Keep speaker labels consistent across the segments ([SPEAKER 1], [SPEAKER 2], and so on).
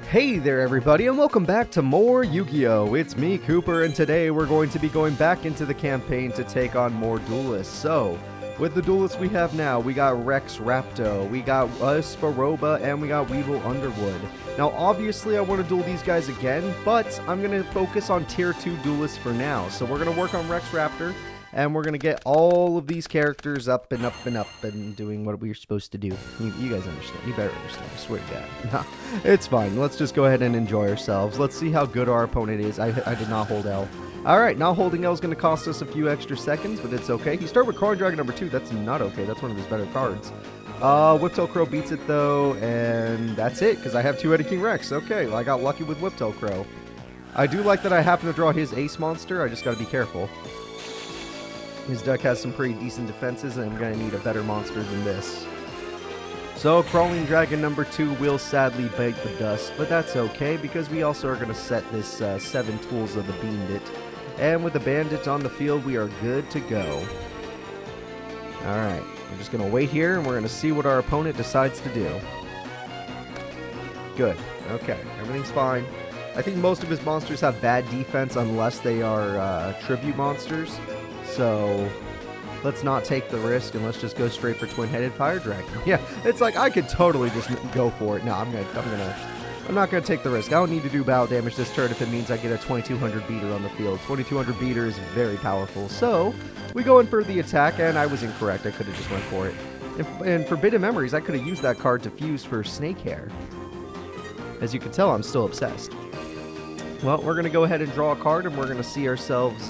[SPEAKER 1] Hey there everybody, and welcome back to more Yu-Gi-Oh! It's me, Cooper, and today we're going to be going back into the campaign to take on more duelists. So, with the duelists we have now, we got Rex Raptor, we got Espa Roba, and we got Weevil Underwood. Now obviously I want to duel these guys again, but I'm going to focus on tier 2 duelists for now. So we're going to work on Rex Raptor, and we're going to get all of these characters up and up and up and doing what we're supposed to do. You guys understand. You better understand. I swear to God. No, it's fine. Let's just go ahead and enjoy ourselves. Let's see how good our opponent is. I did not hold L. Alright, now holding L is going to cost us a few extra seconds, but it's okay. He started with Card Dragon number 2. That's not okay. That's one of his better cards. Whiptail Crow beats it though, and that's it, because I have two-headed King Rex. Okay, well, I got lucky with Whiptail Crow. I do like that I happen to draw his ace monster. I just got to be careful. His deck has some pretty decent defenses, and I'm going to need a better monster than this. So, Crawling Dragon number 2 will sadly bite the dust, but that's okay, because we also are going to set this 7 tools of the Bandit. And with the Bandit on the field, we are good to go. Alright, we're just going to wait here, and we're going to see what our opponent decides to do. Good. Okay, everything's fine. I think most of his monsters have bad defense unless they are tribute monsters. So, let's not take the risk and let's just go straight for Twin-Headed Fire Dragon. Yeah, it's like I could totally just go for it. No, I'm not gonna take the risk. I don't need to do battle damage this turn if it means I get a 2200 beater on the field. 2200 beater is very powerful. So, we go in for the attack, and I was incorrect. I could have just went for it. And Forbidden Memories, I could have used that card to fuse for Snake Hair. As you can tell, I'm still obsessed. Well, we're gonna go ahead and draw a card, and we're gonna see ourselves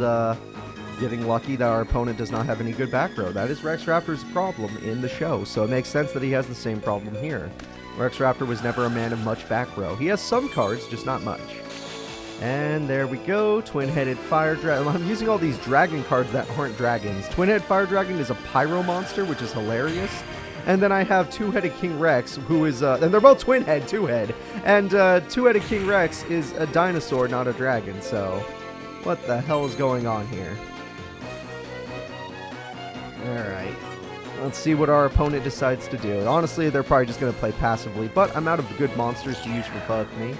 [SPEAKER 1] getting lucky that our opponent does not have any good back row. That is Rex Raptor's problem in the show, so it makes sense that he has the same problem here. Rex Raptor was never a man of much back row. He has some cards, just not much. And there we go, Twin-Headed Fire Dragon. I'm using all these dragon cards that aren't dragons. Twin-Headed Fire Dragon is a pyro monster, which is hilarious. And then I have Two-Headed King Rex, who is, and they're both twin-head, two-head. And Two-Headed King Rex is a dinosaur, not a dragon, so what the hell is going on here? Alright, let's see what our opponent decides to do. Honestly, they're probably just going to play passively, but I'm out of good monsters to use for fuck me.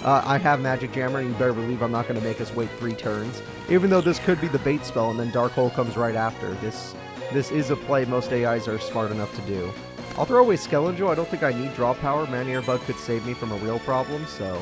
[SPEAKER 1] I have Magic Jammer, and you better believe I'm not going to make us wait 3 turns. Even though this could be the bait spell, and then Dark Hole comes right after. This is a play most AIs are smart enough to do. I'll throw away Skellinger. I don't think I need draw power. Man-Eater Bug could save me from a real problem, so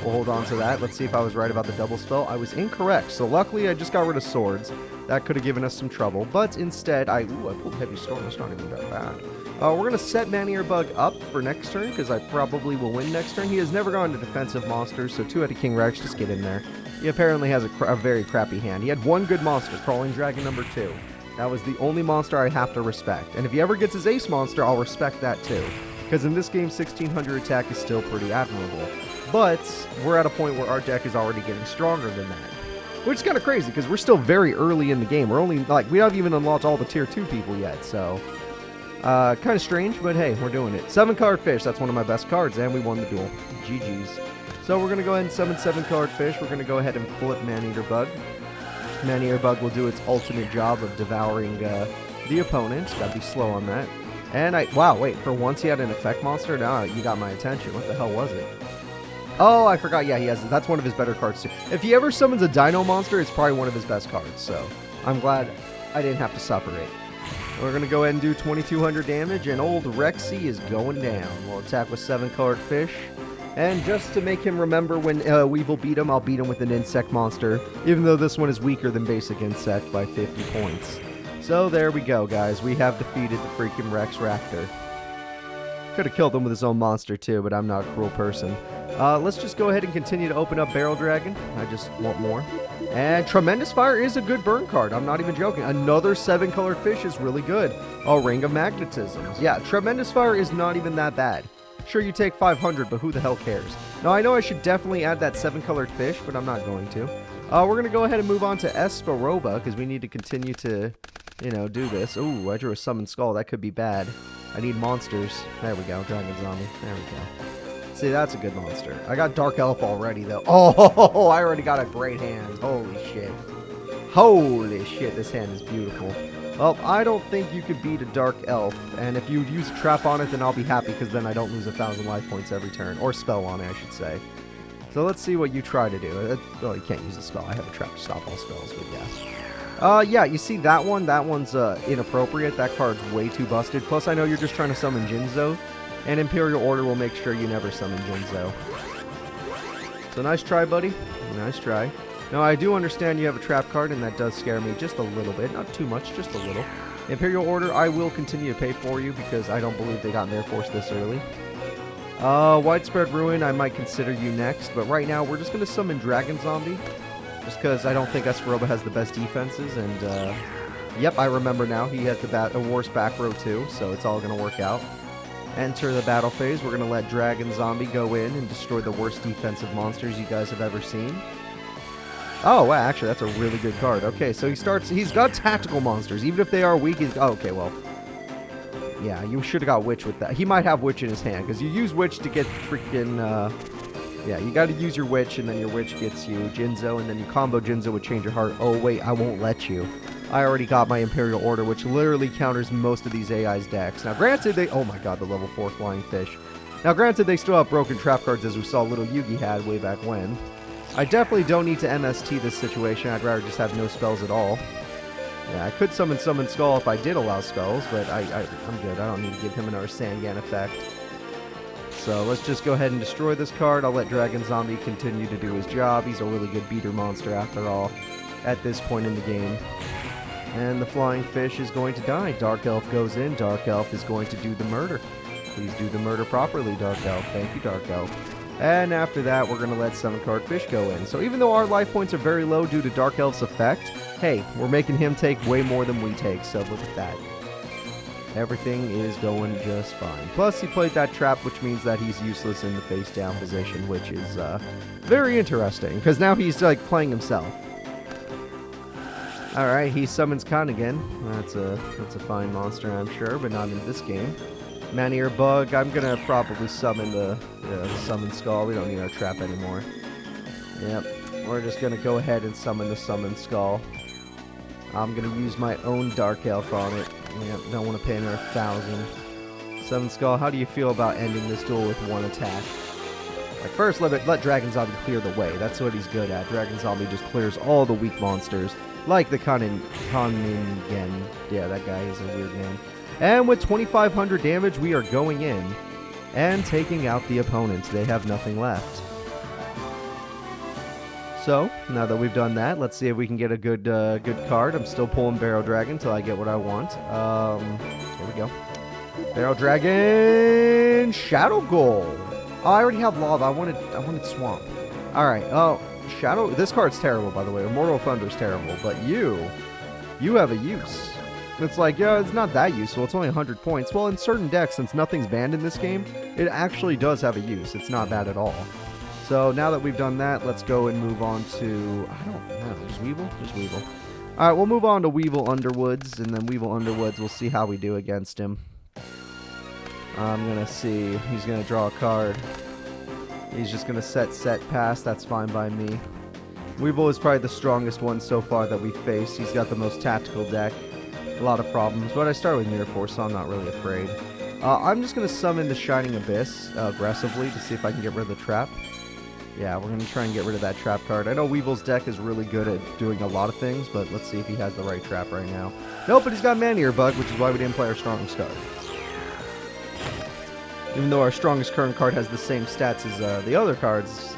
[SPEAKER 1] we'll hold on to that. Let's see if I was right about the double spell. I was incorrect, so luckily I just got rid of swords. That could have given us some trouble, but instead I pulled Heavy Storm. It's not even that bad. We're going to set Man-Eater Bug up for next turn, because I probably will win next turn. He has never gone to defensive monsters, so Two-Headed King Rex, just get in there. He apparently has a very crappy hand. He had one good monster, Crawling Dragon number 2. That was the only monster I have to respect. And if he ever gets his ace monster, I'll respect that too. Because in this game, 1600 attack is still pretty admirable. But we're at a point where our deck is already getting stronger than that. Which is kind of crazy, because we're still very early in the game. We're only, like, we haven't even unlocked all the tier 2 people yet, so kind of strange, but hey, we're doing it. 7-card fish, that's one of my best cards, and we won the duel. GG's. So we're going to go ahead and summon 7-card fish. We're going to go ahead and flip Man-Eater Bug. Man-Eater Bug will do its ultimate job of devouring the opponent. Gotta be slow on that. And wow, wait, for once he had an effect monster? Now you got my attention. What the hell was it? Oh, I forgot. Yeah, he has. That's one of his better cards too. If he ever summons a Dino monster, it's probably one of his best cards. So I'm glad I didn't have to suffer it. We're gonna go ahead and do 2200 damage, and old Rexy is going down. We'll attack with 7-card fish. And just to make him remember when Weevil beat him, I'll beat him with an insect monster, even though this one is weaker than basic insect by 50 points. So there we go, guys. We have defeated the freaking Rex Raptor. Could have killed him with his own monster too, but I'm not a cruel person. Let's just go ahead and continue to open up Barrel Dragon. I just want more. And Tremendous Fire is a good burn card. I'm not even joking. Another 7-colored fish is really good. A Ring of Magnetisms. Yeah, Tremendous Fire is not even that bad. Sure, you take 500, but who the hell cares? Now, I know I should definitely add that 7-colored fish, but I'm not going to. We're going to go ahead and move on to Espa Roba, because we need to continue to, you know, do this. Ooh, I drew a Summon Skull. That could be bad. I need monsters. There we go. Dragon Zombie. There we go. See, that's a good monster. I got Dark Elf already, though. Oh, I already got a great hand. Holy shit. Holy shit, this hand is beautiful. Well, I don't think you could beat a Dark Elf, and if you use a trap on it, then I'll be happy, because then I don't lose 1,000 life points every turn. Or spell on it, I should say. So let's see what you try to do. Well, you can't use a spell. I have a trap to stop all spells, but yeah. Yeah, you see that one? That one's inappropriate. That card's way too busted. Plus, I know you're just trying to summon Jinzo, and Imperial Order will make sure you never summon Jinzo. So nice try, buddy. Nice try. Now, I do understand you have a trap card, and that does scare me just a little bit. Not too much, just a little. Imperial Order, I will continue to pay for you, because I don't believe they got in their force this early. Widespread Ruin, I might consider you next, but right now, we're just going to summon Dragon Zombie, just because I don't think Espa Roba has the best defenses, and, yep, I remember now, he has the worst back row too, so it's all going to work out. Enter the battle phase. We're going to let Dragon Zombie go in and destroy the worst defensive monsters you guys have ever seen. Oh, wow, actually, that's a really good card. Okay, so he's got tactical monsters, even if they are weak. Oh, okay, well, yeah, you should have got Witch with that. He might have Witch in his hand, because you use Witch to get freaking, yeah, you got to use your Witch, and then your Witch gets you Jinzo, and then you combo Jinzo with Change Your Heart. Oh, wait, I won't let you. I already got my Imperial Order, which literally counters most of these AI's decks. Now, granted, oh my god, the level 4 Flying Fish. Now, granted, they still have broken trap cards, as we saw little Yugi had way back when. I definitely don't need to MST this situation. I'd rather just have no spells at all. Yeah, I could summon Skull if I did allow spells, but I'm good. I don't need to give him another Sangan effect. So let's just go ahead and destroy this card. I'll let Dragon Zombie continue to do his job. He's a really good beater monster after all, at this point in the game. And the Flying Fish is going to die. Dark Elf goes in. Dark Elf is going to do the murder. Please do the murder properly, Dark Elf. Thank you, Dark Elf. And after that, we're going to let 7-card Fish go in. So even though our life points are very low due to Dark Elf's effect, hey, we're making him take way more than we take, so look at that. Everything is going just fine. Plus, he played that trap, which means that he's useless in the face-down position, which is very interesting, because now he's like playing himself. Alright, he summons Khan again. That's a fine monster, I'm sure, but not in this game. Man-Eater Bug, I'm gonna probably summon the Summon Skull. We don't need our trap anymore. Yep, we're just gonna go ahead and summon the Summon Skull. I'm gonna use my own Dark Elf on it. Yep, don't want to pay another 1,000. Summon Skull, how do you feel about ending this duel with one attack? Like, first, let Dragon Zombie clear the way. That's what he's good at. Dragon Zombie just clears all the weak monsters. Like the Kaningen. Yeah, that guy is a weird name. And with 2,500 damage, we are going in and taking out the opponent. They have nothing left. So, now that we've done that, let's see if we can get a good card. I'm still pulling Barrow Dragon until I get what I want. Here we go. Barrow Dragon, Shadow Golem. Oh, I already have Lava. I wanted Swamp. Alright, oh, Shadow, this card's terrible, by the way. Immortal Thunder's terrible, but you have a use. It's like, yeah, it's not that useful. It's only 100 points. Well, in certain decks, since nothing's banned in this game, it actually does have a use. It's not bad at all. So now that we've done that, let's go and move on to, I don't know, just Weevil? Just Weevil. Alright, we'll move on to Weevil Underwoods, and then Weevil Underwoods, we'll see how we do against him. I'm going to see. He's going to draw a card. He's just going to set pass. That's fine by me. Weevil is probably the strongest one so far that we've faced. He's got the most tactical deck. A lot of problems, but I started with Mirror Force, so I'm not really afraid. I'm just going to summon the Shining Abyss aggressively to see if I can get rid of the trap. Yeah, we're going to try and get rid of that trap card. I know Weevil's deck is really good at doing a lot of things, but let's see if he has the right trap right now. Nope, but he's got Man-Eater Bug, which is why we didn't play our strongest card. Even though our strongest current card has the same stats as the other cards,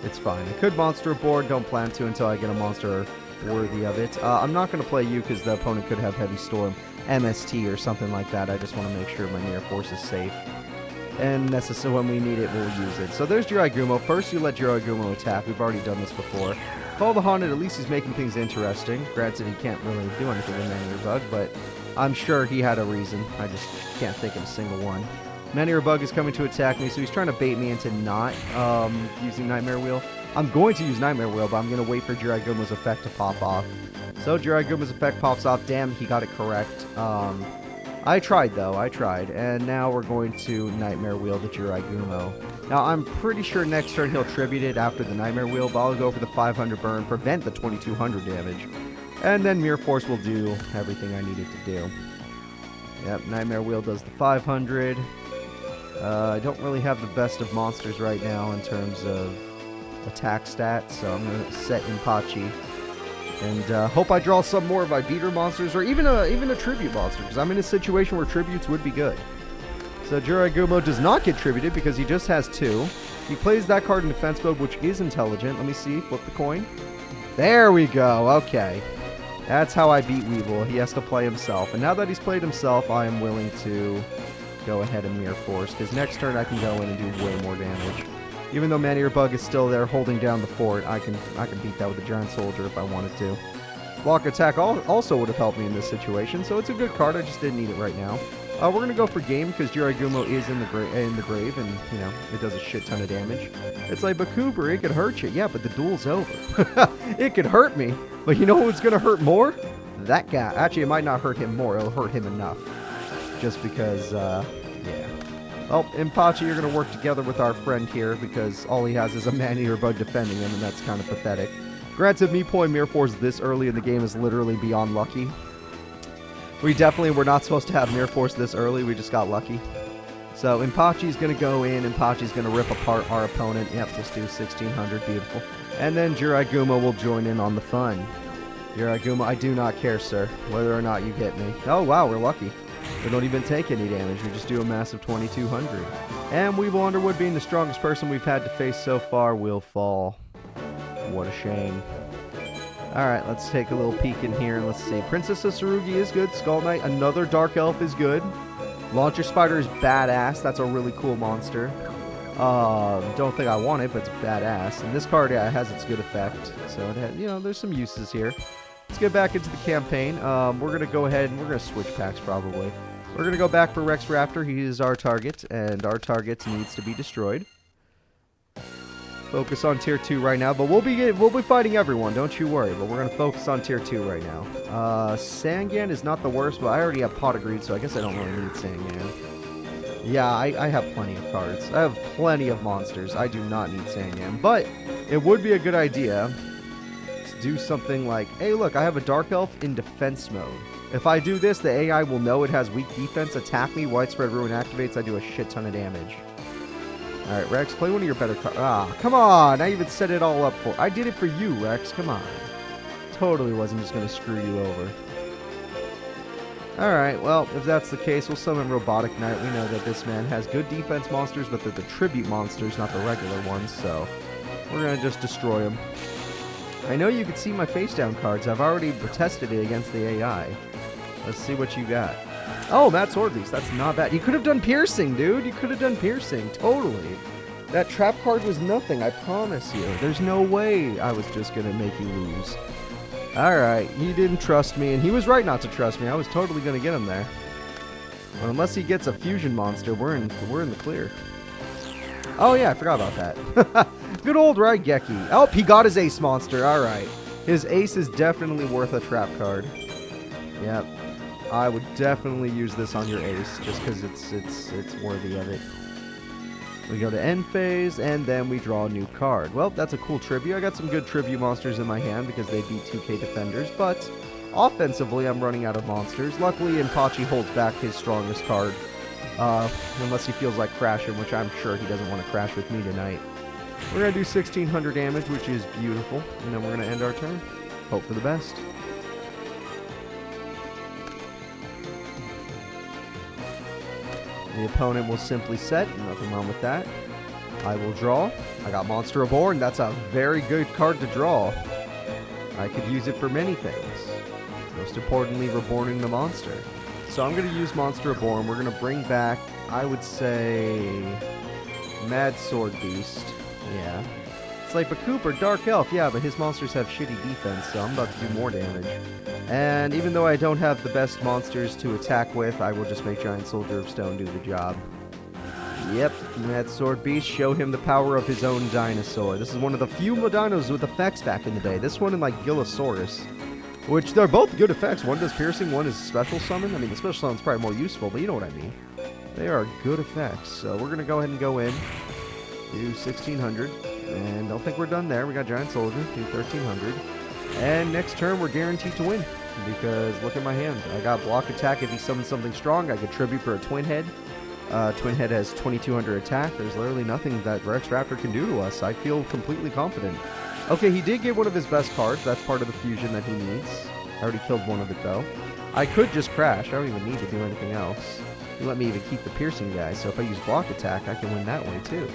[SPEAKER 1] it's fine. I could monster a board, don't plan to until I get a monster worthy of it. I'm not going to play you because the opponent could have Heavy Storm, MST, or something like that. I just want to make sure my Mirror Force is safe. And necessarily when we need it, we'll use it. So there's Yugioh. First, you let Yugioh attack. We've already done this before. Call the Haunted. At least he's making things interesting. Granted, he can't really do anything with Man-Eater Bug, but I'm sure he had a reason. I just can't think of a single one. Man-Eater Bug is coming to attack me, so he's trying to bait me into not using Nightmare Wheel. I'm going to use Nightmare Wheel, but I'm going to wait for Yugioh's effect to pop off. So Yugioh's effect pops off. Damn, he got it correct. I tried, though. I tried. And now we're going to Nightmare Wheel the Yugioh. Now, I'm pretty sure next turn he'll tribute it after the Nightmare Wheel, but I'll go for the 500 burn, prevent the 2,200 damage. And then Mirror Force will do everything I need it to do. Yep, Nightmare Wheel does the 500. I don't really have the best of monsters right now in terms of attack stats, so I'm going to set Impachi. And hope I draw some more of my beater monsters, or even a tribute monster, because I'm in a situation where tributes would be good. So Yugioh does not get tributed because he just has 2. He plays that card in defense mode, which is intelligent. Let me see. Flip the coin. There we go. Okay. That's how I beat Weevil. He has to play himself. And now that he's played himself, I am willing to go ahead and Mirror Force, because next turn I can go in and do way more damage. Even though Man-Eater Bug is still there holding down the fort, I can beat that with a Giant Soldier if I wanted to. Block Attack also would have helped me in this situation, so it's a good card. I just didn't need it right now. We're going to go for game because Yugioh is in the grave, and, you know, it does a shit ton of damage. It's like, but Cooper, it could hurt you. Yeah, but the duel's over. It could hurt me, but you know who's going to hurt more? That guy. Actually, it might not hurt him more. It'll hurt him enough. Just because, yeah. Well, Impachi, you're going to work together with our friend here because all he has is a Man-Eater Bug defending him, and that's kind of pathetic. Granted, me pulling Mirror Force this early in the game is literally beyond lucky. We definitely were not supposed to have Mirror Force this early. We just got lucky. So Impachi's going to go in. Impachi's going to rip apart our opponent. Yep, just do 1600. Beautiful. And then Yugioh will join in on the fun. Yugioh, I do not care, sir, whether or not you hit me. Oh, wow, we're lucky. We don't even take any damage. We just do a massive 2200. And Weevil Underwood, being the strongest person we've had to face so far, will fall. What a shame. Alright, let's take a little peek in here and let's see. Princess of Tsurugi is good. Skull Knight, another Dark Elf is good. Launcher Spider is badass. That's a really cool monster. Don't think I want it, but it's badass. And this card, yeah, has its good effect. So, it had, you know, there's some uses here. Let's get back into the campaign. We're going to go ahead and we're going to switch packs probably. We're going to go back for Rex Raptor. He is our target, and our target needs to be destroyed. Focus on tier 2 right now, but we'll be fighting everyone, don't you worry. But we're going to focus on tier 2 right now. Sangan is not the worst, but I already have Pot of Greed, so I guess I don't really need Sangan. Yeah, I have plenty of cards. I have plenty of monsters. I do not need Sangan, but it would be a good idea to do something like, hey, look, I have a Dark Elf in defense mode. If I do this, the AI will know it has weak defense, attack me, Widespread Ruin activates, I do a shit ton of damage. Alright, Rex, play one of your better cards. Ah, come on! I even set it all up for... I did it for you, Rex. Come on. Totally wasn't just going to screw you over. Alright, well, if that's the case, we'll summon Robotic Knight. We know that this man has good defense monsters, but they're the tribute monsters, not the regular ones, so... we're going to just destroy them. I know you can see my face down cards. I've already tested it against the AI. Let's see what you got. Oh, Mad Sword Beast. That's not bad. You could have done Piercing, dude. You could have done Piercing. Totally. That trap card was nothing, I promise you. There's no way I was just going to make you lose. Alright, he didn't trust me, and he was right not to trust me. I was totally going to get him there. But unless he gets a fusion monster, we're in the clear. Oh, yeah, I forgot about that. Good old Raigeki. Oh, he got his ace monster. Alright. His ace is definitely worth a trap card. Yep. I would definitely use this on your ace, just because it's worthy of it. We go to end phase, and then we draw a new card. Well, that's a cool tribute. I got some good tribute monsters in my hand because they beat 2K defenders, but offensively, I'm running out of monsters. Luckily, Impachi holds back his strongest card, unless he feels like crashing, which I'm sure he doesn't want to crash with me tonight. We're going to do 1600 damage, which is beautiful, and then we're going to end our turn. Hope for the best. The opponent will simply set. Nothing wrong with that. I will draw. I got Monster Reborn. That's a very good card to draw. I could use it for many things. Most importantly, reborning the monster. So I'm going to use Monster Reborn. We're going to bring back, I would say, Mad Sword Beast. Yeah. It's like, but Cooper, Dark Elf. Yeah, but his monsters have shitty defense, so I'm about to do more damage. And even though I don't have the best monsters to attack with, I will just make Giant Soldier of Stone do the job. Yep, Mad Sword Beast, show him the power of his own dinosaur. This is one of the few Modanos with effects back in the day. This one and like Gillosaurus, which they're both good effects. One does piercing, one is special summon. I mean, the special summon's probably more useful, but you know what I mean. They are good effects. So we're going to go ahead and go in, do 1600. And don't think we're done there. We got Giant Soldier, do 1300. And next turn, we're guaranteed to win. Because look at my hand. I got block attack. If he summons something strong, I get tribute for a Twin Head. Twin Head has 2200 attack. There's literally nothing that Rex Raptor can do to us. I feel completely confident. Okay, he did get one of his best cards. That's part of the fusion that he needs. I already killed one of it, though. I could just crash. I don't even need to do anything else. He let me even keep the piercing guy, so if I use block attack, I can win that way, too.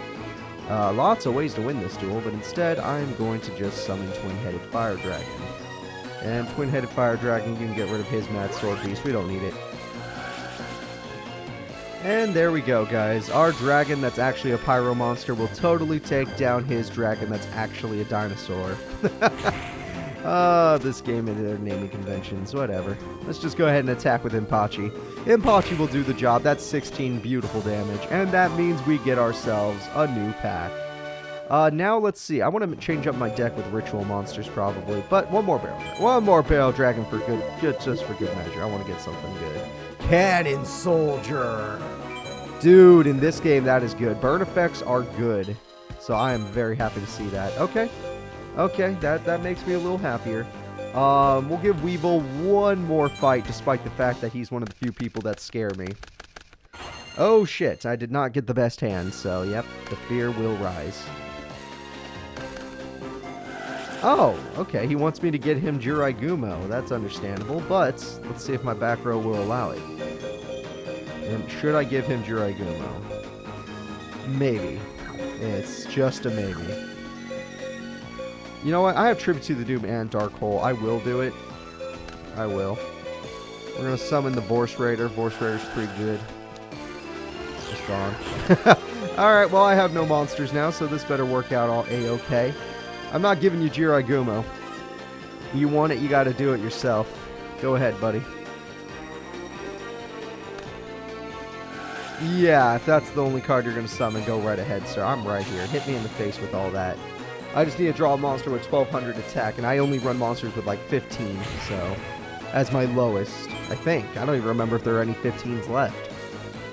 [SPEAKER 1] Lots of ways to win this duel, but instead, I'm going to just summon Twin-Headed Fire Dragon. And Twin-Headed Fire Dragon, you can get rid of his Mad Sword Beast. We don't need it. And there we go, guys. Our dragon that's actually a pyro monster will totally take down his dragon that's actually a dinosaur. This game and their naming conventions, whatever. Let's just go ahead and attack with Impachi. Impachi will do the job. That's 16 beautiful damage, and that means we get ourselves a new pack. Now let's see. I want to change up my deck with ritual monsters probably, but one more barrel dragon for good, just for good measure. I want to get something good. Cannon Soldier. Dude, in this game, that is good. Burn effects are good, so I am very happy to see that. Okay, that makes me a little happier. We'll give Weevil one more fight, despite the fact that he's one of the few people that scare me. Oh, shit. I did not get the best hand, so, yep, the fear will rise. Oh, okay. He wants me to get him Jiraigumo. That's understandable, but let's see if my back row will allow it. And should I give him Jiraigumo? Maybe. It's just a maybe. You know what? I have Tribute to the Doom and Dark Hole. I will do it. I will. We're going to summon the Vorse Raider. Vorse Raider's pretty good. It's gone. Alright, well, I have no monsters now, so this better work out all A-okay. I'm not giving you Jiraigumo. You want it, you gotta do it yourself. Go ahead, buddy. Yeah, if that's the only card you're gonna summon, go right ahead, sir. I'm right here. Hit me in the face with all that. I just need to draw a monster with 1200 attack, and I only run monsters with like 15, so... as my lowest, I think. I don't even remember if there are any 15s left.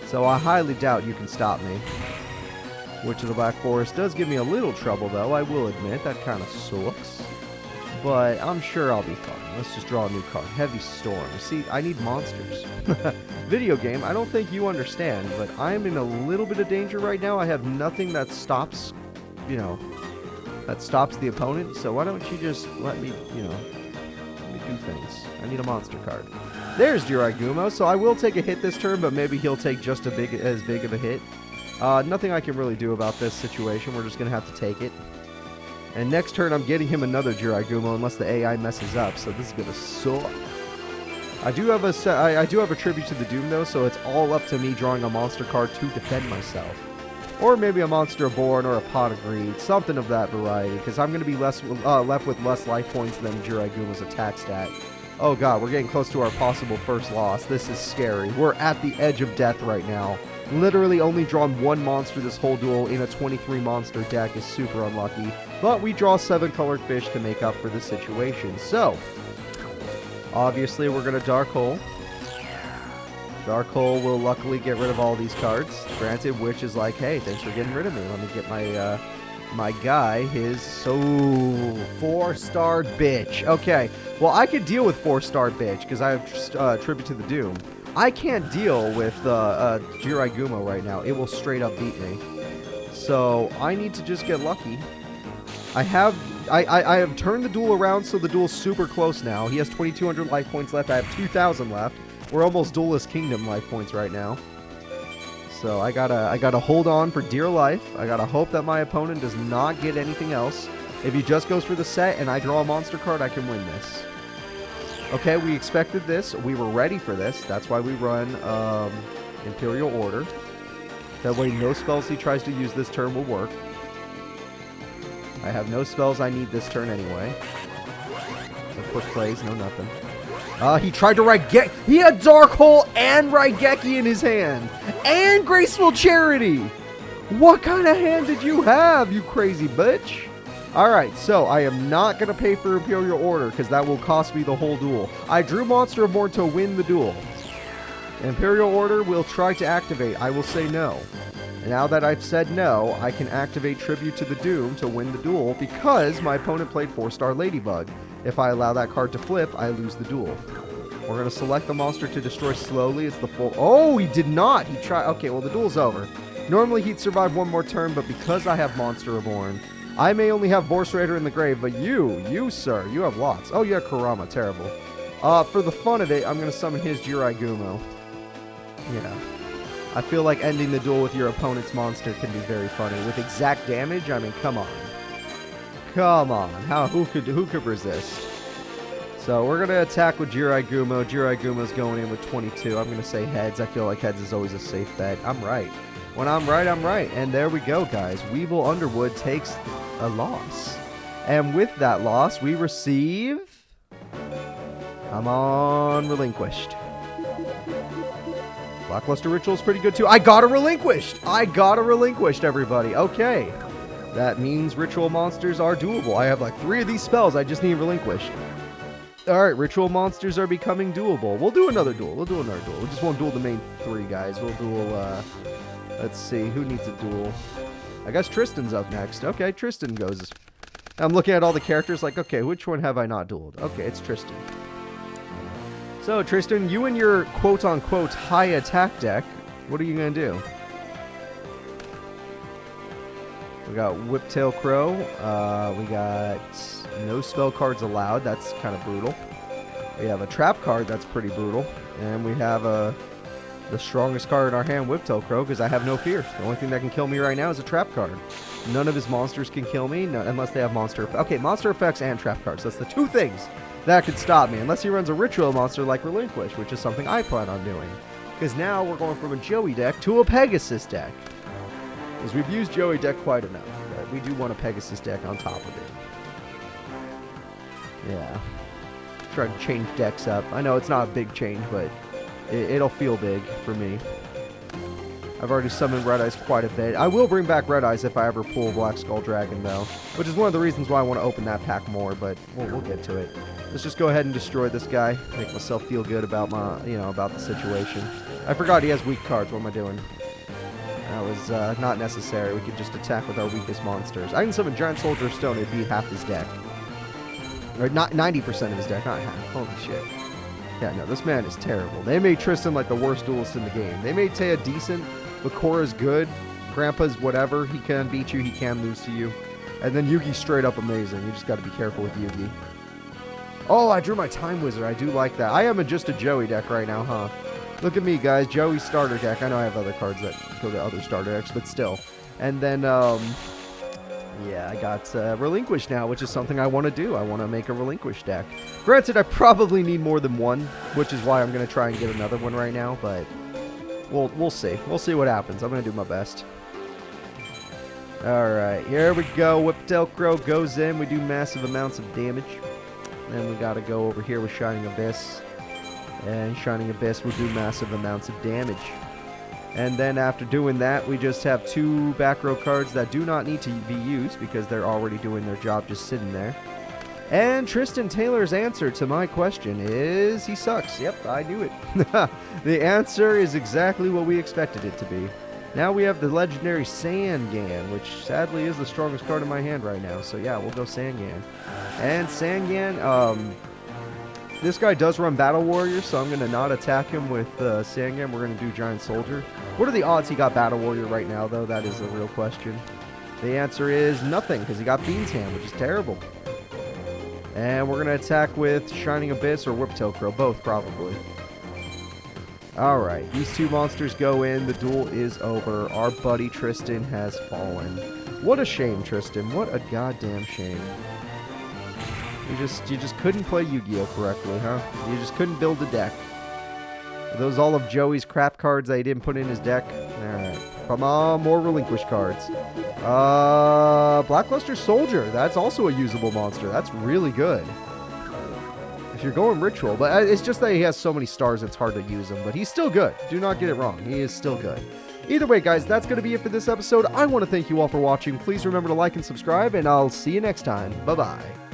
[SPEAKER 1] So I highly doubt you can stop me. Witch of the Black Forest does give me a little trouble, though, I will admit. That kind of sucks. But I'm sure I'll be fine. Let's just draw a new card. Heavy Storm. See, I need monsters. Video game, I don't think you understand, but I'm in a little bit of danger right now. I have nothing that stops, you know, that stops the opponent. So why don't you just let me, you know, let me do things. I need a monster card. There's Jiraigumo, so I will take a hit this turn, but maybe he'll take just as big of a hit. Nothing I can really do about this situation. We're just going to have to take it. And next turn, I'm getting him another Jiraigumo unless the AI messes up, so this is going to suck. I do have a Tribute to the Doom, though, so it's all up to me drawing a monster card to defend myself. Or maybe a Monster Born or a Pot of Greed, something of that variety, because I'm going to be left with less life points than Jiraigumo's attack stat. Oh god, we're getting close to our possible first loss. This is scary. We're at the edge of death right now. Literally only drawn one monster this whole duel in a 23 monster deck is super unlucky. But we draw 7 colored fish to make up for the situation. So, obviously we're going to Dark Hole. Dark Hole will luckily get rid of all these cards. Granted, Witch is like, hey, thanks for getting rid of me. Let me get my my guy his 4-starred bitch. Okay, well I could deal with 4-starred bitch because I have Tribute to the Doom. I can't deal with Jiraigumo right now. It will straight up beat me. So I need to just get lucky. I have turned the duel around, so the duel's super close now. He has 2,200 life points left. I have 2,000 left. We're almost Duelist Kingdom life points right now. So I gotta hold on for dear life. I gotta hope that my opponent does not get anything else. If he just goes for the set and I draw a monster card, I can win this. Okay, we expected this. We were ready for this. That's why we run Imperial Order. That way no spells he tries to use this turn will work. I have no spells I need this turn anyway. No quick plays, no nothing. He tried to Raigeki. He had Dark Hole and Raigeki in his hand. And Graceful Charity. What kind of hand did you have, you crazy bitch? Alright, so I am not going to pay for Imperial Order because that will cost me the whole duel. I drew Monster of Morn to win the duel. Imperial Order will try to activate. I will say no. And now that I've said no, I can activate Tribute to the Doom to win the duel because my opponent played 4-star Ladybug. If I allow that card to flip, I lose the duel. We're going to select the monster to destroy slowly. It's the full... Oh, he did not. He tried... Okay, well, the duel's over. Normally, he'd survive one more turn, but because I have Monster Reborn, I may only have Vorse Raider in the grave, but you, sir, you have lots. Oh, yeah, Kurama. Terrible. For the fun of it, I'm going to summon his Jiraiya. Yeah. I feel like ending the duel with your opponent's monster can be very funny. With exact damage, I mean, come on. Come on. Who could resist? So we're going to attack with Jiraiya. Jiraiya's going in with 22. I'm going to say heads. I feel like heads is always a safe bet. I'm right. When I'm right, I'm right. And there we go, guys. Weevil Underwood takes a loss. And with that loss, we receive... Come on, Relinquished. Blockbuster Ritual is pretty good, too. I got a Relinquished! Everybody. Okay. That means Ritual monsters are doable. I have like 3 of these spells. I just need Relinquished. Alright, Ritual monsters are becoming doable. We'll do another duel. We just won't duel the main 3, guys. We'll duel, let's see. Who needs a duel? I guess Tristan's up next. Okay, Tristan goes. I'm looking at all the characters like, okay, which one have I not dueled? Okay, it's Tristan. So, Tristan, you and your quote-unquote high attack deck, what are you going to do? We got Whiptail Crow. We got no spell cards allowed. That's kind of brutal. We have a trap card. That's pretty brutal. And we have the strongest card in our hand, Whiptail Crow, because I have no fear. The only thing that can kill me right now is a trap card. None of his monsters can kill me unless they have monster... Okay, monster effects and trap cards. That's the 2 things that could stop me. Unless he runs a ritual monster like Relinquish, which is something I plan on doing. Because now we're going from a Joey deck to a Pegasus deck. Because we've used Joey deck quite enough. But we do want a Pegasus deck on top of it. Yeah. Try to change decks up. I know it's not a big change, but it'll feel big for me. I've already summoned Red Eyes quite a bit. I will bring back Red Eyes if I ever pull Black Skull Dragon, though. Which is one of the reasons why I want to open that pack more, but we'll get to it. Let's just go ahead and destroy this guy. Make myself feel good about about the situation. I forgot he has weak cards. What am I doing? That was not necessary. We could just attack with our weakest monsters. I can summon Giant Soldier of Stone. It'd beat half his deck. Or not 90% of his deck, not half. Holy shit. Yeah, no, this man is terrible. They made Tristan like the worst duelist in the game. They made Taya decent, but Korra's good. Grandpa's whatever. He can beat you. He can lose to you. And then Yugi's straight up amazing. You just got to be careful with Yugi. Oh, I drew my Time Wizard. I do like that. I am just a Joey deck right now, huh? Look at me, guys. Joey starter deck. I know I have other cards that go to other starter decks, but still. And then, yeah, I got Relinquish now, which is something I want to do. I want to make a Relinquish deck. Granted, I probably need more than one, which is why I'm going to try and get another one right now, but we'll see. We'll see what happens. I'm going to do my best. Alright, here we go. Whiptail Crow goes in. We do massive amounts of damage. Then we got to go over here with Shining Abyss. And Shining Abyss will do massive amounts of damage. And then after doing that, we just have 2 back row cards that do not need to be used because they're already doing their job just sitting there. And Tristan Taylor's answer to my question is he sucks. Yep, I knew it. The answer is exactly what we expected it to be. Now we have the legendary Sangan, which sadly is the strongest card in my hand right now. So yeah, we'll go Sangan. And Sangan, this guy does run Battle Warrior, so I'm going to not attack him with Sangan. We're going to do Giant Soldier. What are the odds he got Battle Warrior right now, though? That is a real question. The answer is nothing, because he got Bean's Hand, which is terrible. And we're going to attack with Shining Abyss or Whiptail Crow, both probably. Alright, these 2 monsters go in. The duel is over. Our buddy Tristan has fallen. What a shame, Tristan. What a goddamn shame. You just couldn't play Yu-Gi-Oh correctly, huh? You just couldn't build a deck. Are those all of Joey's crap cards that he didn't put in his deck? Alright. Come on, more Relinquish cards. Blackluster Soldier. That's also a usable monster. That's really good. If you're going Ritual. But it's just that he has so many stars it's hard to use him. But he's still good. Do not get it wrong. He is still good. Either way, guys, that's going to be it for this episode. I want to thank you all for watching. Please remember to like and subscribe, and I'll see you next time. Bye-bye.